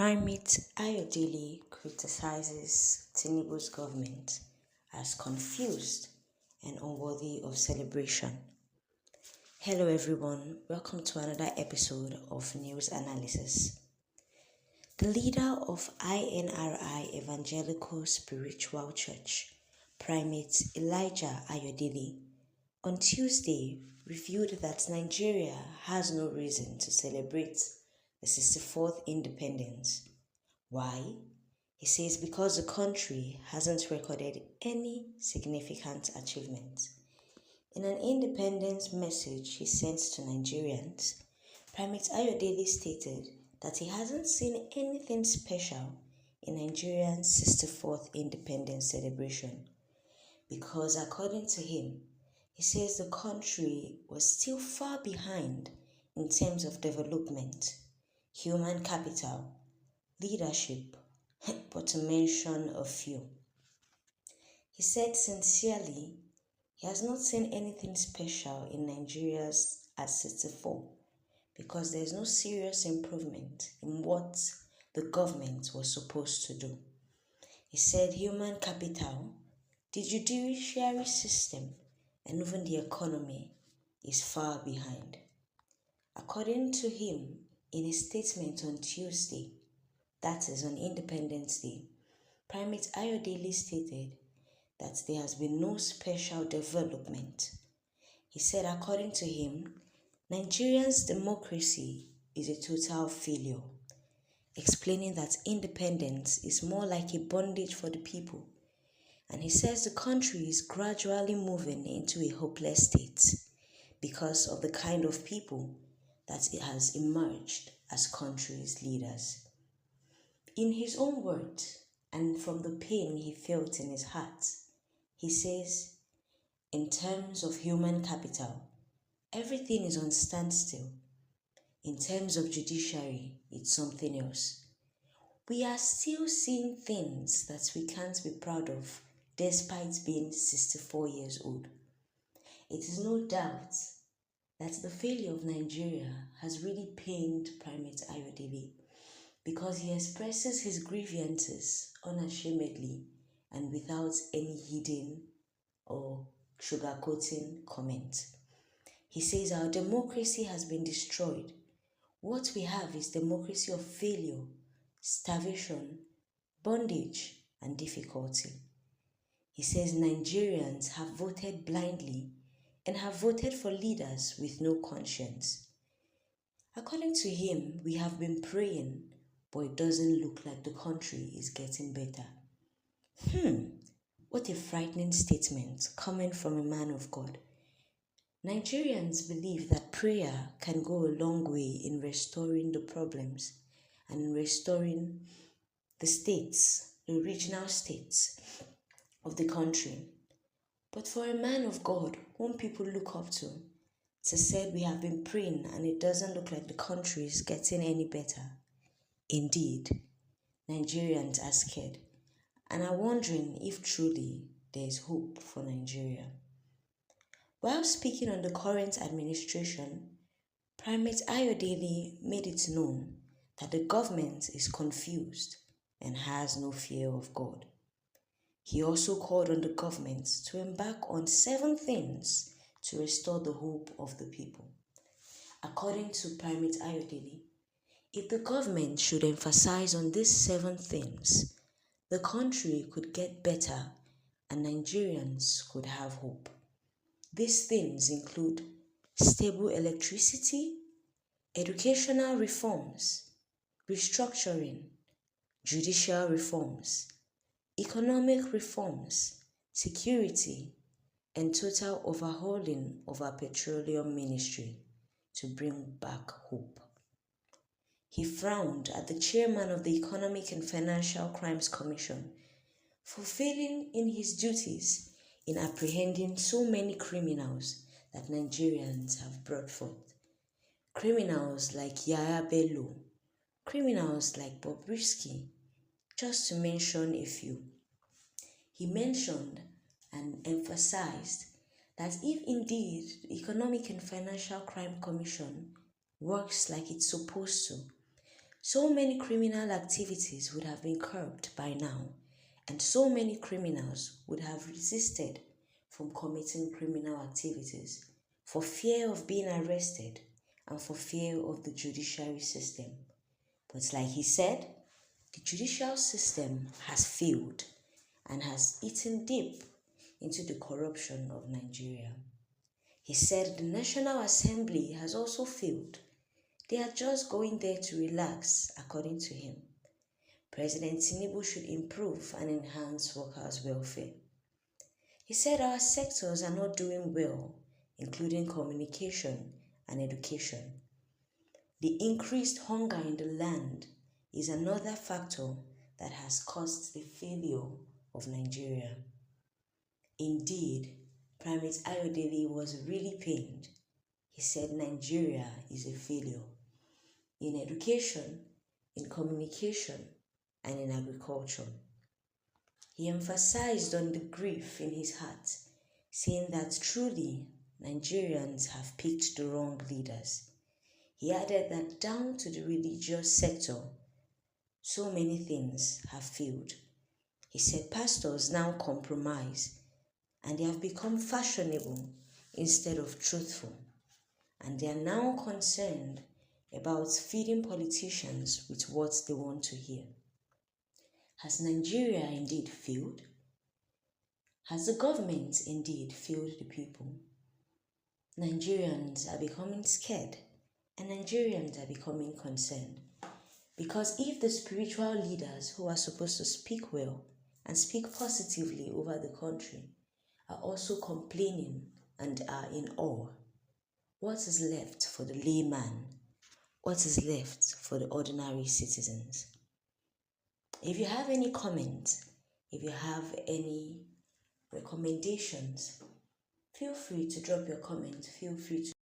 Primate Ayodele criticizes Tinubu's government as confused and unworthy of celebration. Hello everyone, welcome to another episode of News Analysis. The leader of INRI Evangelical Spiritual Church, Primate Elijah Ayodele, on Tuesday revealed that Nigeria has no reason to celebrate the 64th independence. Why? He says because the country hasn't recorded any significant achievement. In an independence message he sent to Nigerians, Primate Ayodele stated that he hasn't seen anything special in Nigeria's 64th independence celebration because, according to him, he says the country was still far behind in terms of development, human capital, leadership, but to mention a few. He said sincerely he has not seen anything special in Nigeria's at 64 because there is no serious improvement in what the government was supposed to do. He said human capital, the judiciary system, and even the economy is far behind. According to him, in his statement on Tuesday, that is on Independence Day, Primate Ayodele stated that there has been no special development. He said, according to him, Nigeria's democracy is a total failure, explaining that independence is more like a bondage for the people. And he says the country is gradually moving into a hopeless state because of the kind of people that it has emerged as country's leaders. In his own words, and from the pain he felt in his heart, he says, in terms of human capital, everything is on standstill. In terms of judiciary, it's something else. We are still seeing things that we can't be proud of despite being 64 years old. It is no doubt that the failure of Nigeria has really pained Primate Ayodele because he expresses his grievances unashamedly and without any hidden or sugarcoating comment. He says our democracy has been destroyed. What we have is democracy of failure, starvation, bondage, and difficulty. He says Nigerians have voted blindly and have voted for leaders with no conscience. According to him, we have been praying, but it doesn't look like the country is getting better. What a frightening statement coming from a man of God. Nigerians believe that prayer can go a long way in restoring the problems and in restoring the states, the regional states of the country. But for a man of God whom people look up to say we have been praying and it doesn't look like the country is getting any better. Indeed, Nigerians are scared and are wondering if truly there is hope for Nigeria. While speaking on the current administration, Primate Ayodele made it known that the government is confused and has no fear of God. He also called on the government to embark on 7 things to restore the hope of the people. According to Primate Ayodele, if the government should emphasize on these 7 things, the country could get better and Nigerians could have hope. These things include stable electricity, educational reforms, restructuring, judicial reforms, economic reforms, security, and total overhauling of our petroleum ministry to bring back hope. He frowned at the chairman of the Economic and Financial Crimes Commission for failing in his duties in apprehending so many criminals that Nigerians have brought forth. Criminals like Yaya Bello, criminals like Bobrisky, just to mention a few. He mentioned and emphasized that if indeed the Economic and Financial Crime Commission works like it's supposed to, So many criminal activities would have been curbed by now, and so many criminals would have resisted from committing criminal activities for fear of being arrested and for fear of the judiciary system. But like he said, the judicial system has failed and has eaten deep into the corruption of Nigeria. He said the National Assembly has also failed. They are just going there to relax, according to him. President Tinubu should improve and enhance workers' welfare. He said our sectors are not doing well, including communication and education. The increased hunger in the land is another factor that has caused the failure of Nigeria. Indeed, Primate Ayodele was really pained. He said Nigeria is a failure in education, in communication, and in agriculture. He emphasized on the grief in his heart, saying that truly Nigerians have picked the wrong leaders. He added that down to the religious sector, so many things have failed. He said pastors now compromise and they have become fashionable instead of truthful. And they are now concerned about feeding politicians with what they want to hear. Has Nigeria indeed failed? Has the government indeed failed the people? Nigerians are becoming scared and Nigerians are becoming concerned. Because if the spiritual leaders who are supposed to speak well and speak positively over the country are also complaining and are in awe, what is left for the layman? What is left for the ordinary citizens? If you have any comments, if you have any recommendations, feel free to drop your comment. Feel free to